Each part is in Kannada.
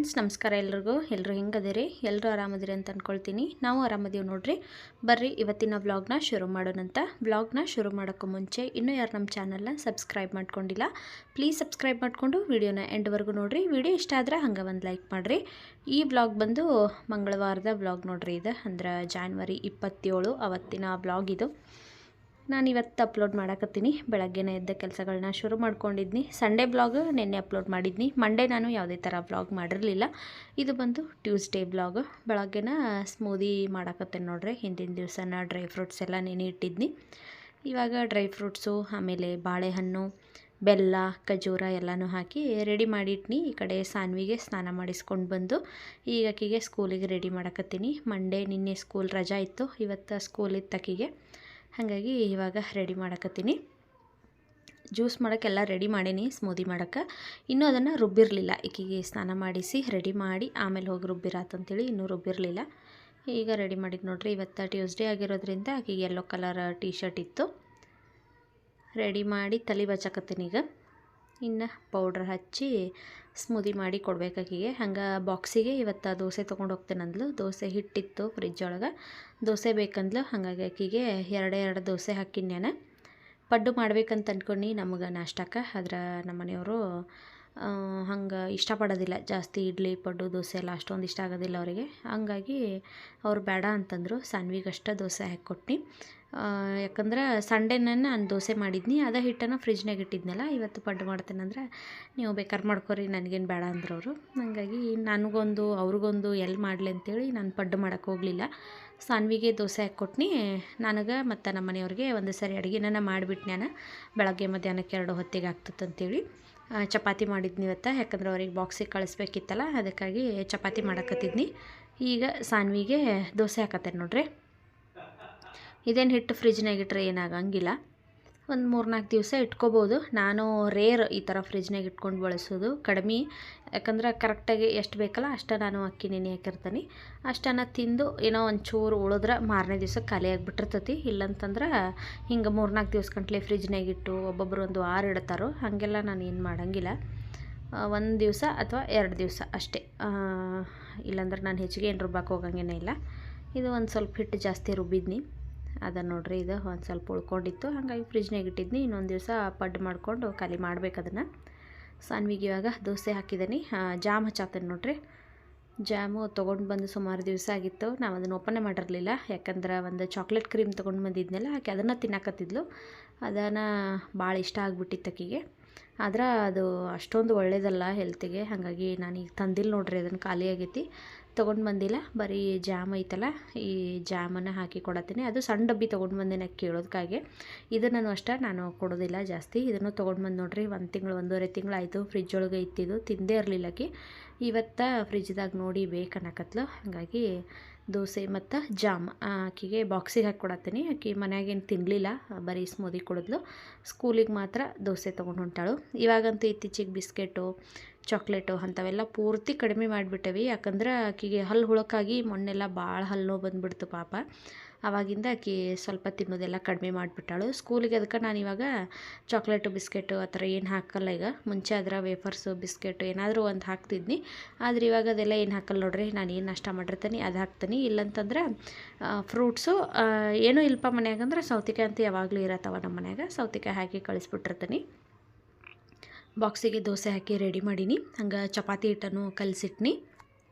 ಫ್ರೆಂಡ್ಸ್ ನಮಸ್ಕಾರ ಎಲ್ಲರೂ ಹೆಂಗದಿರಿ ಎಲ್ಲರೂ ಆರಾಮದಿರಿ ಅಂತ ಅಂದ್ಕೊಳ್ತೀನಿ. ನಾವು ಆರಾಮದೀವಿ ನೋಡ್ರಿ. ಬರ್ರಿ ಇವತ್ತಿನ ವ್ಲಾಗ್ನ ಶುರು ಮಾಡೋಣಂತ. ವ್ಲಾಗ್ನ ಶುರು ಮಾಡೋಕ್ಕೂ ಮುಂಚೆ ಇನ್ನೂ ಯಾರು ನಮ್ಮ ಚಾನಲ್ನ ಸಬ್ಸ್ಕ್ರೈಬ್ ಮಾಡ್ಕೊಂಡಿಲ್ಲ ಪ್ಲೀಸ್ ಸಬ್ಸ್ಕ್ರೈಬ್ ಮಾಡಿಕೊಂಡು ವಿಡಿಯೋನ ಎಂಡ್ವರೆಗೂ ನೋಡಿರಿ. ವಿಡಿಯೋ ಇಷ್ಟ ಆದರೆ ಹಂಗೆ ಒಂದು ಲೈಕ್ ಮಾಡಿರಿ. ಈ ವ್ಲಾಗ್ ಬಂದು ಮಂಗಳವಾರದ ವ್ಲಾಗ್ ನೋಡ್ರಿ. ಇದು ಅಂದ್ರೆ ಜಾನ್ವರಿ 27 ಅವತ್ತಿನ ವ್ಲಾಗ್ ಇದು. ನಾನು ಇವತ್ತು ಅಪ್ಲೋಡ್ ಮಾಡಕತ್ತೀನಿ. ಬೆಳಗ್ಗೆನೇ ಎದ್ದ ಕೆಲಸಗಳನ್ನ ಶುರು ಮಾಡ್ಕೊಂಡಿದ್ನಿ. ಸಂಡೇ ಬ್ಲಾಗ್ ನಿನ್ನೆ ಅಪ್ಲೋಡ್ ಮಾಡಿದ್ನಿ. ಮಂಡೇ ನಾನು ಯಾವುದೇ ಥರ ವ್ಲಾಗ್ ಮಾಡಿರಲಿಲ್ಲ. ಇದು ಬಂದು ಟ್ಯೂಸ್ಡೇ ಬ್ಲಾಗ್. ಬೆಳಗ್ಗೆನ ಸ್ಮೂದಿ ಮಾಡಕತ್ತೇನೆ ನೋಡ್ರಿ. ಹಿಂದಿನ ದಿವಸನ ಡ್ರೈ ಫ್ರೂಟ್ಸ್ ಎಲ್ಲ ನೆನೆ ಇಟ್ಟಿದ್ನಿ. ಇವಾಗ ಡ್ರೈ ಫ್ರೂಟ್ಸು ಆಮೇಲೆ ಬಾಳೆಹಣ್ಣು, ಬೆಲ್ಲ, ಖಜೂರ ಎಲ್ಲನೂ ಹಾಕಿ ರೆಡಿ ಮಾಡಿಟ್ನಿ. ಈ ಕಡೆ ಸಾನ್ವಿಗೆ ಸ್ನಾನ ಮಾಡಿಸ್ಕೊಂಡು ಬಂದು ಈಗ ಆಕಿಗೆ ಸ್ಕೂಲಿಗೆ ರೆಡಿ ಮಾಡಕತ್ತೀನಿ. ಮಂಡೇ ನಿನ್ನೆ ಸ್ಕೂಲ್ ರಜಾ ಇತ್ತು, ಇವತ್ತು ಸ್ಕೂಲ್ ಇತ್ತು ಆಕಿಗೆ. ಹಾಗಾಗಿ ಇವಾಗ ರೆಡಿ ಮಾಡಕತ್ತೀನಿ. ಜ್ಯೂಸ್ ಮಾಡೋಕ್ಕೆಲ್ಲ ರೆಡಿ ಮಾಡೀನಿ. ಸ್ಮೂದಿ ಮಾಡೋಕ್ಕೆ ಇನ್ನೂ ಅದನ್ನು ರುಬ್ಬಿರಲಿಲ್ಲ. ಈಕಿಗೆ ಸ್ನಾನ ಮಾಡಿಸಿ ರೆಡಿ ಮಾಡಿ ಆಮೇಲೆ ಹೋಗಿ ರುಬ್ಬಿರಾತಂತೇಳಿ ಇನ್ನೂ ರುಬ್ಬಿರಲಿಲ್ಲ. ಈಗ ರೆಡಿ ಮಾಡಿದ್ದು ನೋಡ್ರಿ. ಇವತ್ತು ಟ್ಯೂಸ್ಡೇ ಆಗಿರೋದ್ರಿಂದ ಆಕಿಗೆ ಯೆಲ್ಲೋ ಕಲರ್ ಟೀ ಶರ್ಟ್ ಇತ್ತು. ರೆಡಿ ಮಾಡಿ ತಲೆ ಬಚಾಕತ್ತೀನಿ. ಈಗ ಇನ್ನು ಪೌಡ್ರ್ ಹಚ್ಚಿ ಸ್ಮೂದಿ ಮಾಡಿ ಕೊಡ್ಬೇಕಾಕಿಗೆ. ಹಂಗೆ ಬಾಕ್ಸಿಗೆ ಇವತ್ತು ದೋಸೆ ತೊಗೊಂಡು ಹೋಗ್ತೇನೆ ಅಂದ್ಲು. ದೋಸೆ ಹಿಟ್ಟಿತ್ತು ಫ್ರಿಜ್ ಒಳಗೆ, ದೋಸೆ ಬೇಕಂದ್ಲು. ಹಾಗಾಗಿ ಆಕಿಗೆ ಎರಡು ದೋಸೆ ಹಾಕಿನಿ ನಾನು. ಪಡ್ಡು ಮಾಡ್ಬೇಕಂತ ಅಂದ್ಕೊಂಡು ನಮಗೆ ನಾಷ್ಟಕ್ಕೆ. ಆದ್ರೆ ನಮ್ಮ ಮನೆಯವರು ಹಂಗೆ ಇಷ್ಟಪಡೋದಿಲ್ಲ ಜಾಸ್ತಿ. ಇಡ್ಲಿ ಪಡ್ಡು ದೋಸೆ ಎಲ್ಲ ಅಷ್ಟೊಂದು ಇಷ್ಟ ಆಗೋದಿಲ್ಲ ಅವರಿಗೆ. ಹಂಗಾಗಿ ಅವ್ರು ಬೇಡ ಅಂತಂದರು. ಸಾನ್ವಿಗಷ್ಟೇ ದೋಸೆ ಹಾಕಿಕೊಟ್ನಿ. ಯಾಕಂದ್ರೆ ಸಂಡೇನ ನಾನು ದೋಸೆ ಮಾಡಿದ್ನಿ. ಅದೇ ಹಿಟ್ಟನ್ನು ಫ್ರಿಜ್ನಾಗ ಇಟ್ಟಿದ್ನಲ್ಲ. ಇವತ್ತು ಪಡ್ಡು ಮಾಡ್ತೇನೆಂದ್ರೆ ನೀವು ಬೇಕಾದ್ರೆ ಮಾಡ್ಕೊರಿ, ನನಗೇನು ಬೇಡ ಅಂದರು ಅವರು. ಹಾಗಾಗಿ ನನಗೊಂದು ಅವ್ರಿಗೊಂದು ಎಲ್ಲಿ ಮಾಡಲಿ ಅಂತೇಳಿ ನಾನು ಪಡ್ಡು ಮಾಡೋಕ್ಕೆ ಹೋಗಲಿಲ್ಲ. ಸಾನ್ವಿಗೆ ದೋಸೆ ಹಾಕ್ಕೊಟ್ನಿ. ನನಗೆ ಮತ್ತು ನಮ್ಮ ಮನೆಯವ್ರಿಗೆ ಒಂದು ಸರಿ ಅಡುಗೆನ ಮಾಡಿಬಿಟ್ಟು ನಾನು ಬೆಳಗ್ಗೆ ಮಧ್ಯಾಹ್ನಕ್ಕೆ 2 ಹೊತ್ತಿಗೆ ಆಗ್ತದಂತೇಳಿ ಚಪಾತಿ ಮಾಡಿದ್ನಿ ಇವತ್ತು. ಯಾಕಂದ್ರೆ ಅವ್ರಿಗೆ ಬಾಕ್ಸಿಗೆ ಕಳಿಸ್ಬೇಕಿತ್ತಲ್ಲ, ಅದಕ್ಕಾಗಿ ಚಪಾತಿ ಮಾಡಕತ್ತಿದ್ನಿ. ಈಗ ಸಾನ್ವಿಗೆ ದೋಸೆ ಹಾಕತ್ತೇನೆ ನೋಡ್ರಿ. ಇದೇನು ಹಿಟ್ಟು ಫ್ರಿಜ್ನಾಗ ಇಟ್ಟರೆ ಏನಾಗಂಗಿಲ್ಲ. ಒಂದು 3-4 ದಿವಸ ಇಟ್ಕೋಬೋದು. ನಾನು ರೇರ್ ಈ ಥರ ಫ್ರಿಜ್ನಾಗ ಇಟ್ಕೊಂಡು ಬಳಸೋದು ಕಡಿಮೆ. ಯಾಕಂದ್ರೆ ಕರೆಕ್ಟಾಗಿ ಎಷ್ಟು ಬೇಕಲ್ಲ ಅಷ್ಟು ನಾನು ಅಕ್ಕಿ ನೆನೆ ಹಾಕಿರ್ತೀನಿ. ಅಷ್ಟನ್ನು ತಿಂದು ಏನೋ ಒಂಚೂರು ಉಳಿದ್ರೆ ಮಾರನೇ ದಿವಸ ಖಾಲಿ ಆಗಿಬಿಟ್ಟಿರ್ತೈತಿ. ಇಲ್ಲಂತಂದ್ರೆ ಹಿಂಗೆ 3-4 ದಿವಸ ಗಂಟ್ಲೆ ಫ್ರಿಜ್ನಾಗಿಟ್ಟು ಒಬ್ಬೊಬ್ಬರು ಒಂದು 6 ಇಡ್ತಾರೋ. ಹಾಗೆಲ್ಲ ನಾನು ಏನು ಮಾಡೋಂಗಿಲ್ಲ. 1 ದಿವಸ ಅಥವಾ 2 ದಿವಸ ಅಷ್ಟೇ. ಇಲ್ಲಾಂದ್ರೆ ನಾನು ಹೆಚ್ಚಿಗೆ ಏನು ರುಬ್ಬಕ್ಕೆ ಹೋಗಂಗೇನೇ ಇಲ್ಲ. ಇದು ಒಂದು ಸ್ವಲ್ಪ ಹಿಟ್ಟು ಜಾಸ್ತಿ ರುಬ್ಬಿದ್ನಿ. ಅದನ್ನು ನೋಡ್ರಿ, ಇದು ಒಂದು ಸ್ವಲ್ಪ ಉಳ್ಕೊಂಡಿತ್ತು. ಹಾಗಾಗಿ ಫ್ರಿಜ್ನಾಗ ಇಟ್ಟಿದ್ನಿ. ಇನ್ನೊಂದು ದಿವಸ ಪಡ್ಡು ಮಾಡಿಕೊಂಡು ಖಾಲಿ ಮಾಡ್ಬೇಕು ಅದನ್ನು. ಸಾನ್ವಿಗೆ ಇವಾಗ ದೋಸೆ ಹಾಕಿದ್ದೀನಿ. ಜಾಮ್ ಹಚ್ಚಾತೇನೆ ನೋಡ್ರಿ. ಜಾಮು ತೊಗೊಂಡು ಬಂದು ಸುಮಾರು ದಿವಸ ಆಗಿತ್ತು. ನಾವು ಅದನ್ನು ಓಪನ್ನೇ ಮಾಡಿರಲಿಲ್ಲ. ಯಾಕಂದ್ರೆ ಒಂದು ಚಾಕ್ಲೇಟ್ ಕ್ರೀಮ್ ತೊಗೊಂಡು ಬಂದಿದ್ನಲ್ಲ, ಆಕೆ ಅದನ್ನು ತಿನ್ನಕತ್ತಿದ್ಲು. ಅದನ್ನು ಭಾಳ ಇಷ್ಟ ಆಗಿಬಿಟ್ಟಿತ್ತು ಆಕಿಗೆ. ಆದ್ರೆ ಅದು ಅಷ್ಟೊಂದು ಒಳ್ಳೇದಲ್ಲ ಹೆಲ್ತಿಗೆ. ಹಾಗಾಗಿ ನಾನೀಗ ತಂದಿಲ್ಲ ನೋಡ್ರಿ. ಅದನ್ನು ಖಾಲಿ ಆಗೈತಿ, ತೊಗೊಂಡು ಬಂದಿಲ್ಲ. ಬರೀ ಜಾಮ್ ಐತಲ್ಲ, ಈ ಜಾಮನ್ನು ಹಾಕಿ ಕೊಡತ್ತೀನಿ. ಅದು ಸಣ್ಣ ಡಬ್ಬಿ ತೊಗೊಂಡು ಬಂದೇನೆ ಕೇಳೋದಕ್ಕಾಗೆ. ಇದನ್ನು ಅಷ್ಟೇ ನಾನು ಕೊಡೋದಿಲ್ಲ ಜಾಸ್ತಿ. ಇದನ್ನು ತೊಗೊಂಡು ಬಂದು ನೋಡ್ರಿ 1 ತಿಂಗಳು 1.5 ತಿಂಗಳು ಆಯಿತು. ಫ್ರಿಜ್ ಒಳಗೆ ಇತ್ತಿದ್ದು ತಿಂದೇ ಇರಲಿಲ್ಲ ಆಕಿ. ಇವತ್ತು ಫ್ರಿಜ್ದಾಗ ನೋಡಿ ಬೇಕನ್ನಕತ್ಲು. ಹಾಗಾಗಿ ದೋಸೆ ಮತ್ತು ಜಾಮ್ ಆಕಿಗೆ ಬಾಕ್ಸಿಗೆ ಹಾಕಿ ಕೊಡತ್ತೀನಿ. ಆಕಿ ಮನ್ಯಾಗೇನು ತಿನ್ನಲಿಲ್ಲ, ಬರೀ ಸ್ಮೂದಿ ಕುಡಿದ್ಲು. ಸ್ಕೂಲಿಗೆ ಮಾತ್ರ ದೋಸೆ ತೊಗೊಂಡು ಹೊಂಟಾಳು. ಇವಾಗಂತೂ ಇತ್ತೀಚೆಗೆ ಬಿಸ್ಕೆಟು, ಚಾಕ್ಲೇಟು ಅಂಥವೆಲ್ಲ ಪೂರ್ತಿ ಕಡಿಮೆ ಮಾಡಿಬಿಟ್ಟವಿ. ಯಾಕಂದ್ರೆ ಆಕಿಗೆ ಹಲ್ಲು ಹುಳಕ್ಕಾಗಿ ಮೊನ್ನೆಲ್ಲ ಭಾಳ ಹಲ್ಲು ನೋವು ಬಂದುಬಿಡ್ತು ಪಾಪ. ಆವಾಗಿಂದ ಆಕಿ ಸ್ವಲ್ಪ ತಿನ್ನೋದೆಲ್ಲ ಕಡಿಮೆ ಮಾಡಿಬಿಟ್ಟಾಳು. ಸ್ಕೂಲಿಗೆ ಅದಕ್ಕೆ ನಾನು ಇವಾಗ ಚಾಕ್ಲೇಟು ಬಿಸ್ಕೆಟು ಆ ಥರ ಏನು ಹಾಕಲ್ಲ ಈಗ. ಮುಂಚೆ ಅದರ ವೇಫರ್ಸು ಬಿಸ್ಕೆಟು ಏನಾದರೂ ಒಂದು ಹಾಕ್ತಿದ್ನಿ. ಆದರೆ ಇವಾಗ ಅದೆಲ್ಲ ಏನು ಹಾಕಲ್ಲ ನೋಡ್ರಿ. ನಾನು ಏನು ನಾಷ್ಟ ಮಾಡಿರ್ತೀನಿ ಅದು ಹಾಕ್ತೀನಿ. ಇಲ್ಲಂತಂದ್ರೆ ಫ್ರೂಟ್ಸು ಏನೂ ಇಲ್ಪ ಮನ್ಯಾಗಂದ್ರೆ ಸೌತೆಕಾಯಿ ಅಂತೂ ಯಾವಾಗಲೂ ಇರತ್ತವ ನಮ್ಮ ಮನ್ಯಾಗ. ಸೌತೆಕಾಯಿ ಹಾಕಿ ಕಳಿಸ್ಬಿಟ್ಟಿರ್ತೀನಿ. ಬಾಕ್ಸಿಗೆ ದೋಸೆ ಹಾಕಿ ರೆಡಿ ಮಾಡೀನಿ. ಹಂಗೆ ಚಪಾತಿ ಹಿಟ್ಟನ್ನು ಕಲಸಿಟ್ನಿ.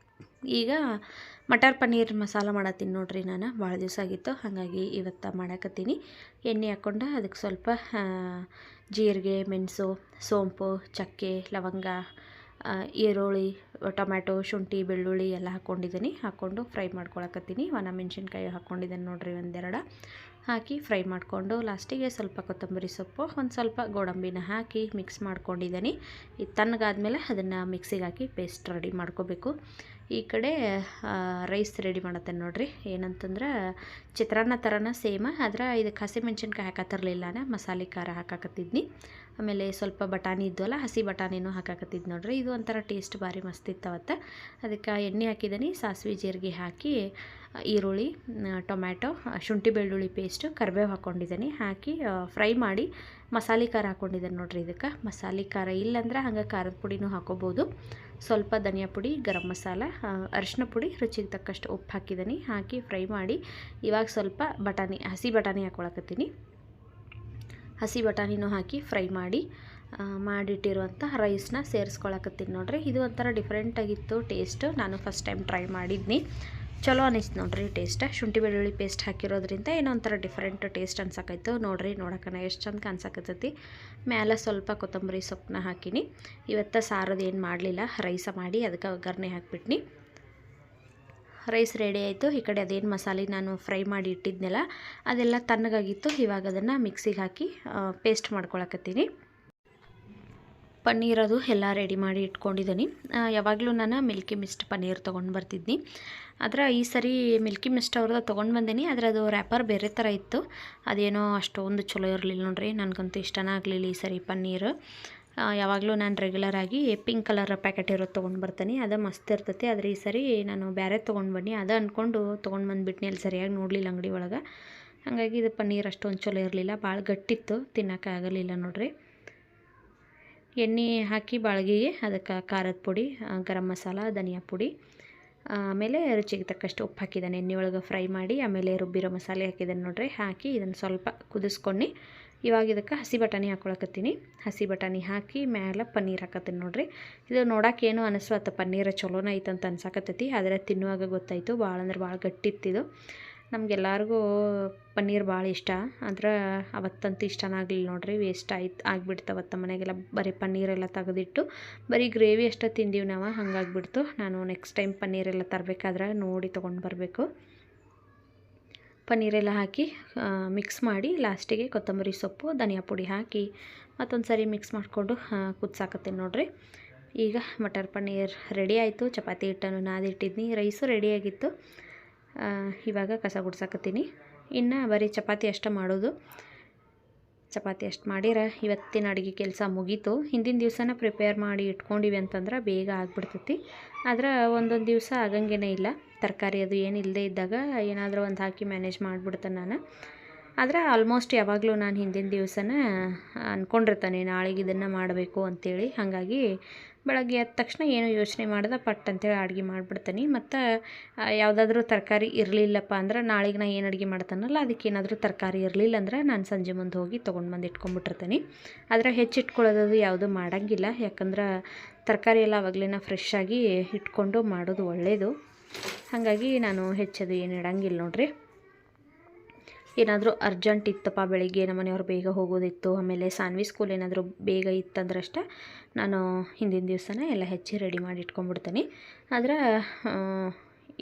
ಈಗ ಮಟರ್ ಪನ್ನೀರ್ ಮಸಾಲ ಮಾಡತ್ತೀನಿ ನೋಡ್ರಿ. ನಾನು ಭಾಳ ದಿವಸ ಆಗಿತ್ತು, ಹಾಗಾಗಿ ಇವತ್ತು ಮಾಡಕತ್ತೀನಿ. ಎಣ್ಣೆ ಹಾಕ್ಕೊಂಡು ಅದಕ್ಕೆ ಸ್ವಲ್ಪ ಜೀರಿಗೆ, ಮೆಣಸು, ಸೋಂಪು, ಚಕ್ಕೆ, ಲವಂಗ, ಈರುಳ್ಳಿ, ಟೊಮ್ಯಾಟೊ, ಶುಂಠಿ, ಬೆಳ್ಳುಳ್ಳಿ ಎಲ್ಲ ಹಾಕ್ಕೊಂಡಿದ್ದೀನಿ. ಹಾಕ್ಕೊಂಡು ಫ್ರೈ ಮಾಡ್ಕೊಳಕತ್ತೀನಿ. ಒಣಮೆಣ್ಸಿನ್ಕಾಯಿ ಹಾಕ್ಕೊಂಡಿದ್ದೀನಿ ನೋಡ್ರಿ, 1-2 ಹಾಕಿ ಫ್ರೈ ಮಾಡಿಕೊಂಡು ಲಾಸ್ಟಿಗೆ ಸ್ವಲ್ಪ ಕೊತ್ತಂಬರಿ ಸೊಪ್ಪು, ಒಂದು ಸ್ವಲ್ಪ ಗೋಡಂಬಿನ ಹಾಕಿ ಮಿಕ್ಸ್ ಮಾಡ್ಕೊಂಡಿದ್ದೀನಿ. ಇದು ತಣ್ಣಗಾದ್ಮೇಲೆ ಅದನ್ನು ಮಿಕ್ಸಿಗೆ ಹಾಕಿ ಪೇಸ್ಟ್ ರೆಡಿ ಮಾಡ್ಕೋಬೇಕು. ಈ ಕಡೆ ರೈಸ್ ರೆಡಿ ಮಾಡತ್ತೇನೆ ನೋಡ್ರಿ. ಏನಂತಂದ್ರೆ ಚಿತ್ರಾನ್ನ ಥರನ ಸೇಮ್. ಆದ್ರೆ ಇದಕ್ಕೆ ಹಸಿಮೆಣ್ಸಿನ್ಕಾಯಿ ಹಾಕತ್ತಿರಲಿಲ್ಲ, ನಾನು ಮಸಾಲೆ ಖಾರ ಹಾಕಾಕತ್ತಿದ್ನಿ. ಆಮೇಲೆ ಸ್ವಲ್ಪ ಬಟಾಣಿ ಇದ್ವಲ್ಲ, ಹಸಿ ಬಟಾಣಿನೂ ಹಾಕಾಕತ್ತಿದ್ದು ನೋಡ್ರಿ. ಇದು ಒಂಥರ ಟೇಸ್ಟ್ ಭಾರಿ ಮಸ್ತ್ ಇತ್ತವತ್ತು. ಅದಕ್ಕೆ ಎಣ್ಣೆ ಹಾಕಿದ್ದೀನಿ. ಸಾಸಿವೆ ಜೀರಿಗೆ ಹಾಕಿ ಈರುಳ್ಳಿ, ಟೊಮ್ಯಾಟೊ, ಶುಂಠಿ ಬೆಳ್ಳುಳ್ಳಿ ಪೇಸ್ಟು, ಕರಿಬೇವು ಹಾಕ್ಕೊಂಡಿದ್ದೀನಿ. ಹಾಕಿ ಫ್ರೈ ಮಾಡಿ ಮಸಾಲೆ ಖಾರ ಹಾಕ್ಕೊಂಡಿದ್ದೀನಿ ನೋಡಿರಿ. ಇದಕ್ಕೆ ಮಸಾಲೆ ಖಾರ ಇಲ್ಲಾಂದ್ರೆ ಹಂಗೆ ಖಾರದ ಪುಡಿನೂ ಹಾಕೋಬೋದು. ಸ್ವಲ್ಪ ಧನಿಯಾ ಪುಡಿ, ಗರಂ ಮಸಾಲ, ಅರಿಶಿನ ಪುಡಿ, ರುಚಿಗೆ ತಕ್ಕಷ್ಟು ಉಪ್ಪು ಹಾಕಿದ್ದೀನಿ. ಹಾಕಿ ಫ್ರೈ ಮಾಡಿ ಇವಾಗ ಸ್ವಲ್ಪ ಹಸಿ ಬಟಾಣಿ ಹಾಕ್ಕೊಳಕತ್ತೀನಿ. ಹಸಿ ಬಟಾಣಿನೂ ಹಾಕಿ ಫ್ರೈ ಮಾಡಿಟ್ಟಿರುವಂಥ ರೈಸ್ನ ಸೇರಿಸ್ಕೊಳಕತ್ತೀನಿ ನೋಡಿರಿ. ಇದು ಒಂಥರ ಡಿಫ್ರೆಂಟಾಗಿತ್ತು ಟೇಸ್ಟ್. ನಾನು ಫಸ್ಟ್ ಟೈಮ್ ಟ್ರೈ ಮಾಡಿದ್ನಿ, ಚಲೋ ಅನಿಸ್ತು ನೋಡಿರಿ ಟೇಸ್ಟ್. ಶುಂಠಿ ಬೆಳ್ಳುಳ್ಳಿ ಪೇಸ್ಟ್ ಹಾಕಿರೋದ್ರಿಂದ ಏನೋ ಒಂಥರ ಡಿಫ್ರೆಂಟ್ ಟೇಸ್ಟ್ ಅನ್ಸಕೈತು ನೋಡಿರಿ. ನೋಡೋಕೆ ಎಷ್ಟು ಚಂದ ಕಾಣಿಸಕತ್ತೈತಿ. ಮೇಲೆ ಸ್ವಲ್ಪ ಕೊತ್ತಂಬರಿ ಸೊಪ್ಪನ್ನ ಹಾಕಿನಿ. ಇವತ್ತು ಸಾರದು ಏನು ಮಾಡಲಿಲ್ಲ, ರೈಸ ಮಾಡಿ ಅದಕ್ಕೆ ಒಗ್ಗರಣೆ ಹಾಕಿಬಿಟ್ನಿ. ರೈಸ್ ರೆಡಿ ಆಯಿತು. ಈ ಕಡೆ ಅದೇನು ಮಸಾಲೆ ನಾನು ಫ್ರೈ ಮಾಡಿ ಇಟ್ಟಿದ್ನಲ್ಲ ಅದೆಲ್ಲ ತಣ್ಣಗಾಗಿತ್ತು. ಇವಾಗ ಅದನ್ನು ಮಿಕ್ಸಿಗೆ ಹಾಕಿ ಪೇಸ್ಟ್ ಮಾಡ್ಕೊಳಕತ್ತೀನಿ. ಪನ್ನೀರದು ಎಲ್ಲ ರೆಡಿ ಮಾಡಿ ಇಟ್ಕೊಂಡಿದ್ದೀನಿ. ಯಾವಾಗಲೂ ನಾನು ಮಿಲ್ಕಿ ಮಿಸ್ಟ್ ಪನ್ನೀರ್ ತೊಗೊಂಡು ಬರ್ತಿದ್ನಿ. ಆದರೆ ಈ ಸರಿ ಮಿಲ್ಕಿ ಮಿಸ್ಟ್ ಅವ್ರದ್ದು ತೊಗೊಂಡು ಬಂದೀನಿ. ಆದರೆ ಅದು ರ್ಯಾಪರ್ ಬೇರೆ ಥರ ಇತ್ತು. ಅದೇನೋ ಅಷ್ಟೊಂದು ಚಲೋ ಇರಲಿಲ್ಲ ನೋಡ್ರಿ. ನನಗಂತೂ ಇಷ್ಟನೇ ಆಗಲಿಲ್ಲ ಈ ಸರಿ ಪನ್ನೀರು. ಯಾವಾಗಲೂ ನಾನು ರೆಗ್ಯುಲರಾಗಿ ಪಿಂಕ್ ಕಲರ್ ಪ್ಯಾಕೆಟ್ ಇರೋದು ತೊಗೊಂಡು ಬರ್ತೀನಿ, ಅದು ಮಸ್ತ್ ಇರ್ತೈತಿ. ಆದರೆ ಈ ಸರಿ ನಾನು ಬೇರೆ ತೊಗೊಂಡು ಬನ್ನಿ ಅದು ಅಂದ್ಕೊಂಡು ತೊಗೊಂಡು ಬಂದುಬಿಟ್ನಿ. ಅಲ್ಲಿ ಸರಿಯಾಗಿ ನೋಡಲಿಲ್ಲ ಅಂಗಡಿ ಒಳಗೆ. ಹಾಗಾಗಿ ಇದು ಪನ್ನೀರ್ ಅಷ್ಟೊಂದು ಚಲೋ ಇರಲಿಲ್ಲ, ಭಾಳ ಗಟ್ಟಿತ್ತು, ತಿನ್ನೋಕೆ ಆಗಲಿಲ್ಲ ನೋಡ್ರಿ. ಎಣ್ಣೆ ಹಾಕಿ ಬಾಳ್ಗಿಗೆ ಅದಕ್ಕೆ ಖಾರದ ಪುಡಿ, ಗರಂ ಮಸಾಲ, ಧನಿಯಾ ಪುಡಿ, ಆಮೇಲೆ ರುಚಿಗೆ ತಕ್ಕಷ್ಟು ಉಪ್ಪು ಹಾಕಿದ್ದಾನೆ. ಎಣ್ಣೆ ಒಳಗೆ ಫ್ರೈ ಮಾಡಿ ಆಮೇಲೆ ರುಬ್ಬಿರೋ ಮಸಾಲೆ ಹಾಕಿದ್ದಾನೆ ನೋಡ್ರಿ. ಹಾಕಿ ಇದನ್ನು ಸ್ವಲ್ಪ ಕುದಿಸ್ಕೊಂಡು ಇವಾಗ ಇದಕ್ಕೆ ಹಸಿ ಬಟಾಣಿ ಹಾಕ್ಕೊಳಕತ್ತೀನಿ. ಹಸಿ ಬಟಾಣಿ ಹಾಕಿ ಮೇಲೆ ಪನ್ನೀರ್ ಹಾಕತ್ತೀನಿ ನೋಡ್ರಿ. ಇದು ನೋಡೋಕೆ ಏನೋ ಅನಿಸ್ವತ್ತು ಪನ್ನೀರ್ ಚಲೋನ ಐತಂತ ಅನ್ಸಾಕತ್ತೈತಿ. ಆದರೆ ತಿನ್ನುವಾಗ ಗೊತ್ತಾಯಿತು ಭಾಳ ಅಂದ್ರೆ ಭಾಳ ಗಟ್ಟಿತ್ತಿದು. ನಮಗೆಲ್ಲರಿಗೂ ಪನ್ನೀರ್ ಭಾಳ ಇಷ್ಟ. ಆದ್ರೆ ಅವತ್ತಂತೂ ಇಷ್ಟನೇ ಆಗಲಿಲ್ಲ ನೋಡ್ರಿ. ವೇಸ್ಟ್ ಆಗಿಬಿಡ್ತು. ಅವತ್ತು ಮನೆಗೆಲ್ಲ ಬರೀ ಪನ್ನೀರೆಲ್ಲ ತೆಗೆದಿಟ್ಟು ಬರೀ ಗ್ರೇವಿ ಅಷ್ಟೇ ತಿಂದೀವಿ ನಾವು. ಹಂಗಾಗಿಬಿಡ್ತು. ನಾನು ನೆಕ್ಸ್ಟ್ ಟೈಮ್ ಪನ್ನೀರೆಲ್ಲ ತರಬೇಕಾದ್ರೆ ನೋಡಿ ತೊಗೊಂಡು ಬರಬೇಕು. ಪನ್ನೀರೆಲ್ಲ ಹಾಕಿ ಮಿಕ್ಸ್ ಮಾಡಿ ಲಾಸ್ಟಿಗೆ ಕೊತ್ತಂಬರಿ ಸೊಪ್ಪು, ಧನಿಯಾ ಪುಡಿ ಹಾಕಿ ಮತ್ತೊಂದು ಸರಿ ಮಿಕ್ಸ್ ಮಾಡಿಕೊಂಡು ಕುದಿಸಾಕತ್ತೀನಿ ನೋಡ್ರಿ. ಈಗ ಮಟರ್ ಪನ್ನೀರ್ ರೆಡಿ ಆಯಿತು. ಚಪಾತಿ ಹಿಟ್ಟನ್ನು ನಾದಿಟ್ಟಿದ್ನಿ. ರೈಸು ರೆಡಿಯಾಗಿತ್ತು. ಇವಾಗ ಕಸ ಗುಡ್ಸಾಕತ್ತೀನಿ. ಇನ್ನು ಬರೀ ಚಪಾತಿ ಅಷ್ಟೇ ಮಾಡೋದು. ಚಪಾತಿ ಅಷ್ಟು ಮಾಡಿರ ಇವತ್ತಿನ ಅಡುಗೆ ಕೆಲಸ ಮುಗೀತು. ಹಿಂದಿನ ದಿವಸನ ಪ್ರಿಪೇರ್ ಮಾಡಿ ಇಟ್ಕೊಂಡಿವಿ ಅಂತಂದ್ರೆ ಬೇಗ ಆಗಿಬಿಡ್ತೈತಿ. ಆದ್ರೆ ಒಂದೊಂದು ದಿವಸ ಆಗಂಗೇನೇ ಇಲ್ಲ. ತರಕಾರಿ ಅದು ಏನು ಇಲ್ಲದೇ ಇದ್ದಾಗ ಏನಾದರೂ ಒಂದು ಹಾಕಿ ಮ್ಯಾನೇಜ್ ಮಾಡಿಬಿಡ್ತೇನೆ ನಾನು. ಆದರೆ ಆಲ್ಮೋಸ್ಟ್ ಯಾವಾಗಲೂ ನಾನು ಹಿಂದಿನ ದಿವಸನ ಅಂದ್ಕೊಂಡಿರ್ತಾನೆ ನಾಳೆಗೆ ಇದನ್ನು ಮಾಡಬೇಕು ಅಂಥೇಳಿ. ಹಾಗಾಗಿ ಬೆಳಗ್ಗೆ ಎದ್ದ ತಕ್ಷಣ ಏನೋ ಯೋಚನೆ ಮಾಡ್ದೆ ಪಟ್ ಅಂತೇಳಿ ಅಡುಗೆ ಮಾಡಿಬಿಡ್ತೀನಿ. ಮತ್ತು ಯಾವುದಾದ್ರೂ ತರಕಾರಿ ಇರಲಿಲ್ಲಪ್ಪ ಅಂದ್ರೆ ನಾಳೆಗೆ ನಾನು ಏನು ಅಡುಗೆ ಮಾಡ್ತಾನಲ್ಲ ಅದಕ್ಕೆ ಏನಾದರೂ ತರಕಾರಿ ಇರಲಿಲ್ಲ ಅಂದ್ರೆ ನಾನು ಸಂಜೆ ಮುಂದೆ ಹೋಗಿ ತೊಗೊಂಡು ಬಂದು ಇಟ್ಕೊಂಡ್ಬಿಟ್ಟಿರ್ತೀನಿ. ಆದರೆ ಹೆಚ್ಚಿಟ್ಕೊಳ್ಳೋದು ಯಾವುದೂ ಮಾಡೋಂಗಿಲ್ಲ. ಯಾಕಂದ್ರೆ ತರಕಾರಿ ಎಲ್ಲ ಆವಾಗಲೇ ಫ್ರೆಶ್ ಆಗಿ ಇಟ್ಕೊಂಡು ಮಾಡೋದು ಒಳ್ಳೆಯದು. ಹಾಗಾಗಿ ನಾನು ಹೆಚ್ಚದು ಏನು ಇಡಂಗಿಲ್ಲ ನೋಡ್ರಿ. ಏನಾದರೂ ಅರ್ಜೆಂಟ್ ಇತ್ತಪ್ಪ, ಬೆಳಿಗ್ಗೆ ನಮ್ಮ ಮನೆಯವ್ರು ಬೇಗ ಹೋಗೋದಿತ್ತು, ಆಮೇಲೆ ಸಾನ್ವಿ ಸ್ಕೂಲ್ ಏನಾದರೂ ಬೇಗ ಇತ್ತಂದ್ರಷ್ಟೇ ನಾನು ಹಿಂದಿನ ದಿವಸನೇ ಎಲ್ಲ ಹೆಚ್ಚಿ ರೆಡಿ ಮಾಡಿ ಇಟ್ಕೊಂಡ್ಬಿಡ್ತೀನಿ. ಆದರೆ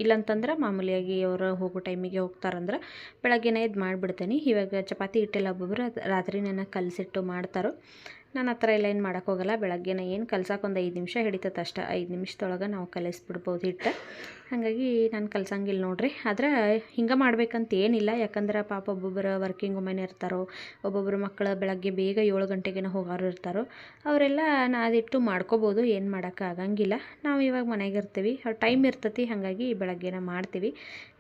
ಇಲ್ಲಂತಂದ್ರೆ ಮಾಮೂಲಿಯಾಗಿ ಅವರು ಹೋಗೋ ಟೈಮಿಗೆ ಹೋಗ್ತಾರಂದ್ರೆ ಬೆಳಗ್ಗೆನೇ ಎದ್ದು ಮಾಡಿಬಿಡ್ತೀನಿ. ಇವಾಗ ಚಪಾತಿ ಹಿಟ್ಟೆಲ್ಲ ಒಬ್ಬೊಬ್ಬರು ರಾತ್ರಿ ನನ್ನ ಕಲಸಿಟ್ಟು ಮಾಡ್ತಾರೋ. ನಾನು ಆ ಥರ ಎಲ್ಲ ಏನು ಮಾಡೋಕ್ಕೋಗಲ್ಲ. ಬೆಳಗ್ಗೆನೇ ಏನು ಕಲ್ಸಕ್ಕೆ ಒಂದು 5 ನಿಮಿಷ ಹಿಡಿತೈತೆ ಅಷ್ಟೇ. 5 ನಿಮಿಷದೊಳಗೆ ನಾವು ಕಲಿಸ್ಬಿಡ್ಬೋದು ಹಿಟ್ಟು. ಹಾಗಾಗಿ ನಾನು ಕಲ್ಸಂಗಿಲ್ಲ ನೋಡ್ರಿ. ಆದರೆ ಹಿಂಗೆ ಮಾಡ್ಬೇಕಂತ ಏನಿಲ್ಲ. ಯಾಕಂದ್ರೆ ಪಾಪ ಒಬ್ಬೊಬ್ಬರು ವರ್ಕಿಂಗ್ ವುಮೆನ್ ಇರ್ತಾರೋ, ಒಬ್ಬೊಬ್ಬರು ಮಕ್ಕಳು ಬೆಳಗ್ಗೆ ಬೇಗ 7 ಗಂಟೆಗೇನೋ ಹೋಗೋರು ಇರ್ತಾರೋ. ಅವರೆಲ್ಲ ನಾದಿಟ್ಟು ಮಾಡ್ಕೋಬೋದು, ಏನು ಮಾಡೋಕ್ಕೆ ಆಗಂಗಿಲ್ಲ. ನಾವು ಇವಾಗ ಮನೆಗೆ ಇರ್ತೀವಿ, ಟೈಮ್ ಇರ್ತೈತಿ. ಹಾಗಾಗಿ ಬೆಳಗ್ಗೆನೇ ಮಾಡ್ತೀವಿ.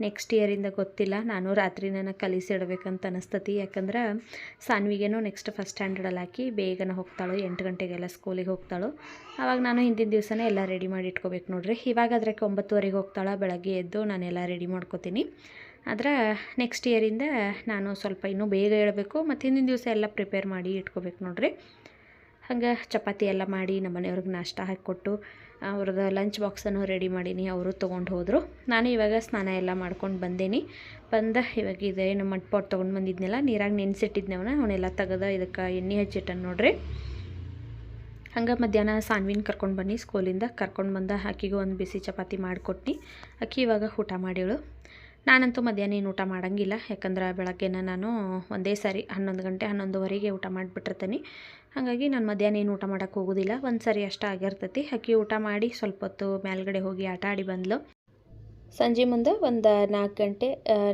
ನೆಕ್ಸ್ಟ್ ಇಯರಿಂದ ಗೊತ್ತಿಲ್ಲ, ನಾನು ರಾತ್ರಿನ ಕಲಿಸಿಡ್ಬೇಕಂತ ಅನಿಸ್ತತಿ. ಯಾಕಂದ್ರೆ ಸಾನ್ವಿಗೇನೋ ನೆಕ್ಸ್ಟ್ ಫಸ್ಟ್ ಸ್ಟ್ಯಾಂಡರ್ಡಲ್ಲಿ ಹಾಕಿ ಬೇಗನೆ ಹೋಗ್ತಾಳು, 8 ಗಂಟೆಗೆಲ್ಲ ಸ್ಕೂಲಿಗೆ ಹೋಗ್ತಾಳು. ಆವಾಗ ನಾನು ಹಿಂದಿನ ದಿವಸನೇ ಎಲ್ಲ ರೆಡಿ ಮಾಡಿ ಇಟ್ಕೋಬೇಕು ನೋಡ್ರಿ. ಇವಾಗ ಅದಕ್ಕೆ 9:30 ಹೋಗ್ತಾಳೆ. ಬೆಳಗ್ಗೆ ಎದ್ದು ನಾನೆಲ್ಲ ರೆಡಿ ಮಾಡ್ಕೋತೀನಿ. ಆದರೆ ನೆಕ್ಸ್ಟ್ ಇಯರಿಂದ ನಾನು ಸ್ವಲ್ಪ ಇನ್ನೂ ಬೇಗ ಹೇಳಬೇಕು ಮತ್ತು ಹಿಂದಿನ ದಿವಸ ಎಲ್ಲ ಪ್ರಿಪೇರ್ ಮಾಡಿ ಇಟ್ಕೋಬೇಕು ನೋಡ್ರಿ. ಹಂಗೆ ಚಪಾತಿ ಎಲ್ಲ ಮಾಡಿ ನಮ್ಮ ಮನೆಯವ್ರಿಗೆ ನಾಷ್ಟ ಹಾಕಿಕೊಟ್ಟು ಅವ್ರದ್ದು ಲಂಚ್ ಬಾಕ್ಸನ್ನು ರೆಡಿ ಮಾಡೀನಿ. ಅವರು ತೊಗೊಂಡು ಹೋದರು. ನಾನು ಇವಾಗ ಸ್ನಾನ ಎಲ್ಲ ಮಾಡ್ಕೊಂಡು ಬಂದೇನಿ. ಇವಾಗ ಇದೇನು ಮಟ್ಪಾಟ್ ತೊಗೊಂಡು ಬಂದಿದ್ನೆಲ್ಲ ನೀರಾಗಿ ನೆನೆಸಿಟ್ಟಿದ್ನವನ್ನ ಅವನ್ನೆಲ್ಲ ತೆಗೆದು ಇದಕ್ಕೆ ಎಣ್ಣೆ ಹಚ್ಚಿಟ್ಟನು ನೋಡ್ರಿ. ಹಂಗೆ ಮಧ್ಯಾಹ್ನ ಸಾನ್ವಿನ ಕರ್ಕೊಂಡು ಬನ್ನಿ ಸ್ಕೂಲಿಂದ. ಕರ್ಕೊಂಡು ಬಂದ ಆಕಿಗೂ ಒಂದು ಬಿಸಿ ಚಪಾತಿ ಮಾಡಿಕೊಟ್ಟು ಆಕಿ ಇವಾಗ ಊಟ ಮಾಡಿಳು. ನಾನಂತೂ ಮಧ್ಯಾಹ್ನ ಏನು ಊಟ ಮಾಡೋಂಗಿಲ್ಲ. ಯಾಕಂದ್ರೆ ಬೆಳಗ್ಗೆನ ನಾನು ಒಂದೇ ಸಾರಿ 11 ಗಂಟೆ 11:15ಗೆ ಊಟ ಮಾಡಿಬಿಟ್ಟಿರ್ತೀನಿ. ಹಾಗಾಗಿ ನಾನು ಮಧ್ಯಾಹ್ನ ಏನು ಊಟ ಮಾಡೋಕ್ಕೆ ಹೋಗೋದಿಲ್ಲ. ಒಂದು ಸಾರಿ ಅಷ್ಟೇ ಆಗಿರ್ತೈತಿ. ಆಕಿ ಊಟ ಮಾಡಿ ಸ್ವಲ್ಪ ಹೊತ್ತು ಮೇಲ್ಗಡೆ ಹೋಗಿ ಆಟ ಆಡಿ ಬಂದ್ಲು. ಸಂಜೆ ಮುಂದೆ ಒಂದು 4 ಗಂಟೆ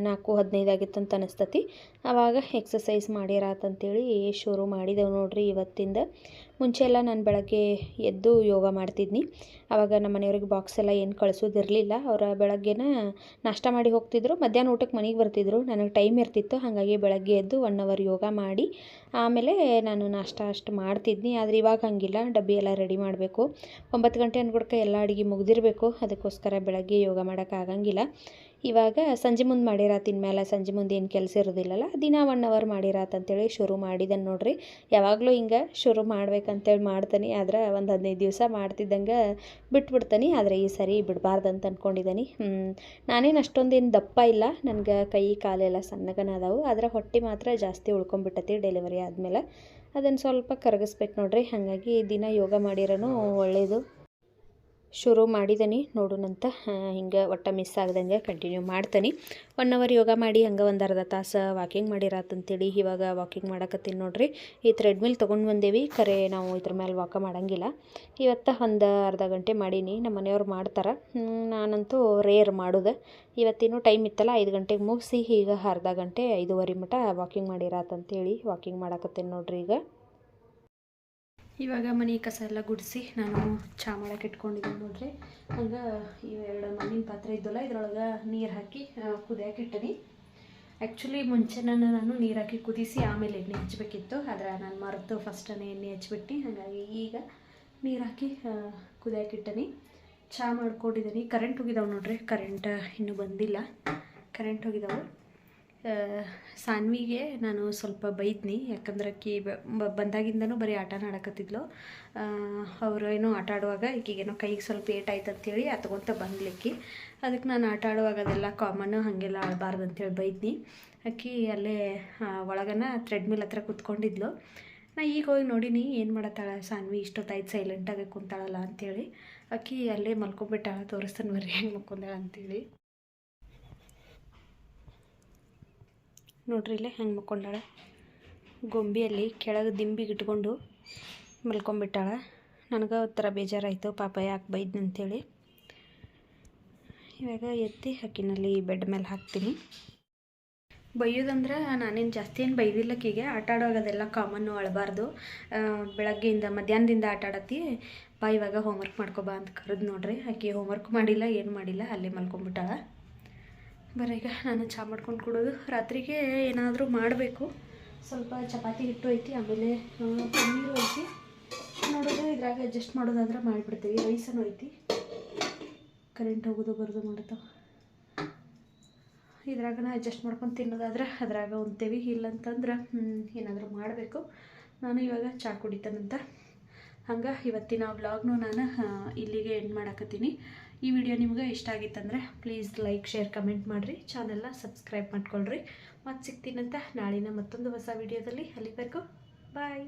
4:15 ಆಗಿತ್ತಂತ ಅನಿಸ್ತತಿ. ಆವಾಗ ಎಕ್ಸಸೈಸ್ ಮಾಡಿರಾತಂತೇಳಿ ಶುರು ಮಾಡಿದೆವು ನೋಡ್ರಿ ಇವತ್ತಿಂದ. ಮುಂಚೆ ಎಲ್ಲ ನಾನು ಬೆಳಗ್ಗೆ ಎದ್ದು ಯೋಗ ಮಾಡ್ತಿದ್ನಿ. ಆವಾಗ ನಮ್ಮ ಮನೆಯವ್ರಿಗೆ ಬಾಕ್ಸ್ ಎಲ್ಲ ಏನು ಕಳಿಸೋದಿರಲಿಲ್ಲ. ಅವರ ಬೆಳಗ್ಗೆನ ನಾಷ್ಟ ಮಾಡಿ ಹೋಗ್ತಿದ್ರು, ಮಧ್ಯಾಹ್ನ ಊಟಕ್ಕೆ ಮನೆಗೆ ಬರ್ತಿದ್ರು. ನನಗೆ ಟೈಮ್ ಇರ್ತಿತ್ತು, ಹಾಗಾಗಿ ಬೆಳಗ್ಗೆ ಎದ್ದು 1 ಅವರ್ ಯೋಗ ಮಾಡಿ ಆಮೇಲೆ ನಾನು ನಾಷ್ಟ ಅಷ್ಟು ಮಾಡ್ತಿದ್ನಿ. ಆದರೆ ಇವಾಗ ಹಂಗಿಲ್ಲ, ಡಬ್ಬಿ ಎಲ್ಲ ರೆಡಿ ಮಾಡಬೇಕು. 9 ಗಂಟೆ ಅನ್ಕೊಡ್ಕೆ ಎಲ್ಲ ಅಡುಗೆ ಮುಗ್ದಿರಬೇಕು. ಅದಕ್ಕೋಸ್ಕರ ಬೆಳಗ್ಗೆ ಯೋಗ ಮಾಡೋಕ್ಕಾಗಂಗಿಲ್ಲ. ಇವಾಗ ಸಂಜೆ ಮುಂದೆ ಮಾಡಿರಾತು. ಇನ್ಮೇಲೆ ಸಂಜೆ ಮುಂದೆ ಏನು ಕೆಲಸ ಇರೋದಿಲ್ಲಲ್ಲ, ದಿನ 1 ಅವರ್ ಮಾಡಿರಾತಂತೇಳಿ ಶುರು ಮಾಡಿದನು ನೋಡ್ರಿ. ಯಾವಾಗಲೂ ಹಿಂಗೆ ಶುರು ಮಾಡ್ಬೇಕಂತೇಳಿ ಮಾಡ್ತಾನೆ, ಆದ್ರೆ ಒಂದು 15 ದಿವಸ ಮಾಡ್ತಿದ್ದಂಗೆ ಬಿಟ್ಬಿಡ್ತಾನೆ. ಆದರೆ ಈ ಸರಿ ಬಿಡಬಾರ್ದಂತ ಅಂದ್ಕೊಂಡಿದ್ದಾನೆ. ನಾನೇನು ಅಷ್ಟೊಂದೇನು ದಪ್ಪ ಇಲ್ಲ, ನನಗೆ ಕೈ ಕಾಲೆಲ್ಲ ಸಣ್ಣಗನ ಅದಾವು. ಆದರೆ ಹೊಟ್ಟೆ ಮಾತ್ರ ಜಾಸ್ತಿ ಉಳ್ಕೊಂಬಿಟ್ಟತಿ ಡೆಲಿವರಿ ಆದಮೇಲೆ. ಅದನ್ನು ಸ್ವಲ್ಪ ಕರಗಿಸ್ಬೇಕು ನೋಡ್ರಿ. ಹಾಗಾಗಿ ದಿನ ಯೋಗ ಮಾಡಿರೋನು ಒಳ್ಳೆಯದು. ಶುರು ಮಾಡಿದ್ದೀನಿ ನೋಡೋಣಂತ. ಹಿಂಗೆ ಒಟ್ಟು ಮಿಸ್ ಆಗ್ದಂಗೆ ಕಂಟಿನ್ಯೂ ಮಾಡ್ತೀನಿ. 1 ಅವರ್ ಯೋಗ ಮಾಡಿ ಹಂಗೆ ಒಂದು ಅರ್ಧ ತಾಸು ವಾಕಿಂಗ್ ಮಾಡಿರಾತಂತೇಳಿ ಇವಾಗ ವಾಕಿಂಗ್ ಮಾಡಕತ್ತೀನಿ ನೋಡ್ರಿ. ಈ ಥ್ರೆಡ್ಮಿಲ್ ತೊಗೊಂಡು ಬಂದೇವಿ, ಖರೆ ನಾವು ಇದ್ರ ಮೇಲೆ ವಾಕ ಮಾಡೋಂಗಿಲ್ಲ. ಇವತ್ತು ಒಂದು ಅರ್ಧ ಗಂಟೆ ಮಾಡೀನಿ. ನಮ್ಮ ಮನೆಯವ್ರು ಮಾಡ್ತಾರೆ, ನಾನಂತೂ ರೇರ್ ಮಾಡೋದು. ಇವತ್ತಿನೂ ಟೈಮ್ ಇತ್ತಲ್ಲ, 5 ಗಂಟೆಗೆ ಮುಗಿಸಿ ಈಗ ಅರ್ಧ ಗಂಟೆ 5:30 ಮಟ ವಾಕಿಂಗ್ ಮಾಡಿರಾತಂತೇಳಿ ವಾಕಿಂಗ್ ಮಾಡಕತ್ತೀನಿ ನೋಡ್ರಿ. ಇವಾಗ ಮನೆ ಕಸ ಎಲ್ಲ ಗುಡಿಸಿ ನಾನು ಚಹಾ ಮಾಡೋಕೆ ಇಟ್ಕೊಂಡಿದ್ದೀನಿ ನೋಡ್ರಿ. ಹಂಗೆ ಇವೆರಡು ಮಣ್ಣಿನ ಪಾತ್ರೆ ಇದ್ದಲ್ಲ, ಇದ್ರೊಳಗೆ ನೀರು ಹಾಕಿ ಕುದಿಯೋಕೆ ಇಟ್ಟನಿ. ಆ್ಯಕ್ಚುಲಿ ಮುಂಚೆ ನಾನು ನೀರು ಹಾಕಿ ಕುದಿಸಿ ಆಮೇಲೆ ಎಣ್ಣೆ ಹಚ್ಚಬೇಕಿತ್ತು, ಆದರೆ ನಾನು ಮರೆತು ಫಸ್ಟನೇ ಎಣ್ಣೆ ಹಚ್ಬಿಟ್ಟು, ಹಾಗಾಗಿ ಈಗ ನೀರು ಹಾಕಿ ಕುದಿಯೋಕೆ ಇಟ್ಟನಿ. ಚಹಾ ಮಾಡ್ಕೊಂಡಿದ್ದೀನಿ. ಕರೆಂಟ್ ಹೋಗಿದ್ದಾವೆ ನೋಡ್ರಿ, ಕರೆಂಟ್ ಇನ್ನೂ ಬಂದಿಲ್ಲ. ಕರೆಂಟ್ ಹೋಗಿದ್ದಾವೆ. ಸಾನ್ವಿಗೆ ನಾನು ಸ್ವಲ್ಪ ಬೈದ್ನಿ, ಯಾಕಂದ್ರೆ ಆಕಿ ಬಂದಾಗಿಂದನೂ ಬರೀ ಆಟನ ಆಡಕತ್ತಿದ್ಲು. ಅವರು ಏನೋ ಆಟ ಆಡುವಾಗ ಈಗೇನೋ ಕೈಗೆ ಸ್ವಲ್ಪ ಏಟಾಯ್ತು ಅಂತೇಳಿ ತಗೊಂತ ಬಂದ್ಲಿಕ್ಕಿ. ಅದಕ್ಕೆ ನಾನು ಆಟ ಆಡುವಾಗ ಅದೆಲ್ಲ ಕಾಮನ್ನು ಹಾಗೆಲ್ಲ ಆಡಬಾರ್ದು ಅಂತೇಳಿ ಬೈದ್ನಿ. ಆಕಿ ಅಲ್ಲೇ ಒಳಗನ ಥ್ರೆಡ್ಮಿಲ್ ಹತ್ರ ಕೂತ್ಕೊಂಡಿದ್ಲು. ನಾ ಈಗ ಹೋಗಿ ನೋಡಿನಿ ಏನು ಮಾಡತ್ತಾಳ ಸಾನ್ವಿ, ಇಷ್ಟೊತ್ತಾಯ್ತು ಸೈಲೆಂಟಾಗಿ ಕುಂತಾಳಲ್ಲ ಅಂಥೇಳಿ. ಆಕಿ ಅಲ್ಲೇ ಮಲ್ಕೊಂಬಿಟ್ಟಾಳ. ತೋರಿಸ್ತಾನೆ ಬರ್ರಿ ಹೆಂಗೆ ಮಲ್ಕೊಂಡಾಳ ಅಂಥೇಳಿ. ನೋಡ್ರಿ ಇಲ್ಲೇ ಹೆಂಗೆ ಮಲ್ಕೊಂಡಾಳ, ಗೊಂಬಿಯಲ್ಲಿ ಕೆಳಗೆ ದಿಂಬಿಗೆ ಇಟ್ಕೊಂಡು ಮಲ್ಕೊಂಬಿಟ್ಟಾಳ. ನನಗೆ ಒಂಥರ ಬೇಜಾರಾಯಿತು, ಪಾಪ ಯಾಕೆ ಬೈದ್ನಿ ಅಂಥೇಳಿ. ಇವಾಗ ಎತ್ತಿ ಹಾಕಿನಲ್ಲಿ ಬೆಡ್ ಮೇಲೆ ಹಾಕ್ತೀನಿ. ಬೈಯೋದಂದ್ರೆ ನಾನೇನು ಜಾಸ್ತಿ ಏನು ಬೈದಿಲ್ಲಕ್ಕೀಗೆ. ಆಟ ಆಡುವಾಗ ಅದೆಲ್ಲ ಕಾಮನ್ನು, ಅಳಬಾರ್ದು. ಬೆಳಗ್ಗೆಯಿಂದ ಮಧ್ಯಾಹ್ನದಿಂದ ಆಟ ಆಡತ್ತಿ, ಬಾ ಇವಾಗ ಹೋಮ್ವರ್ಕ್ ಮಾಡ್ಕೊಬಾ ಅಂತ ಕರೆದು ನೋಡ್ರಿ. ಆಕೆ ಹೋಮ್ವರ್ಕ್ ಮಾಡಿಲ್ಲ, ಏನು ಮಾಡಿಲ್ಲ, ಅಲ್ಲೇ ಮಲ್ಕೊಂಬಿಟ್ಟಾಳ. ಈಗ ನಾನು ಚಹಾ ಮಾಡ್ಕೊಂಡು ಕೊಡೋದು. ರಾತ್ರಿಗೆ ಏನಾದರೂ ಮಾಡಬೇಕು. ಸ್ವಲ್ಪ ಚಪಾತಿ ಹಿಟ್ಟು ಐತಿ, ಆಮೇಲೆ ಪನ್ನೀರು ಐತಿ. ನೋಡೋದು ಇದ್ರಾಗ ಅಡ್ಜಸ್ಟ್ ಮಾಡೋದಾದ್ರೆ ಮಾಡಿಬಿಡ್ತೀವಿ. ರೈಸನ್ನು ಐತಿ. ಕರೆಂಟ್ ಹೋಗೋದು ಬರೋದು ಮಾಡ್ತಾವೆ. ಇದ್ರಾಗನ ಅಡ್ಜಸ್ಟ್ ಮಾಡ್ಕೊಂಡು ತಿನ್ನೋದಾದ್ರೆ ಅದ್ರಾಗ ಉಣ್ತೇವೆ, ಇಲ್ಲಂತಂದ್ರೆ ಏನಾದರೂ ಮಾಡಬೇಕು. ನಾನು ಇವಾಗ ಚಹಾ ಕುಡಿತಾನಂತ. ಹಂಗೆ ಇವತ್ತಿನ ವ್ಲಾಗ್ನು ನಾನು ಇಲ್ಲಿಗೆ ಎಂಡ್ ಮಾಡಕತ್ತೀನಿ. ಈ ವಿಡಿಯೋ ನಿಮ್ಗೆ ಇಷ್ಟ ಆಗಿತ್ತಂದ್ರೆ ಪ್ಲೀಸ್ ಲೈಕ್, ಶೇರ್, ಕಮೆಂಟ್ ಮಾಡಿರಿ. ಚಾನಲ್ನ ಸಬ್ಸ್ಕ್ರೈಬ್ ಮಾಡ್ಕೊಳ್ರಿ. ಮತ್ತೆ ಸಿಗ್ತೀನಂತ ನಾಳಿನ ಮತ್ತೊಂದು ಹೊಸ ವಿಡಿಯೋದಲ್ಲಿ. ಅಲ್ಲಿವರೆಗೂ ಬಾಯ್.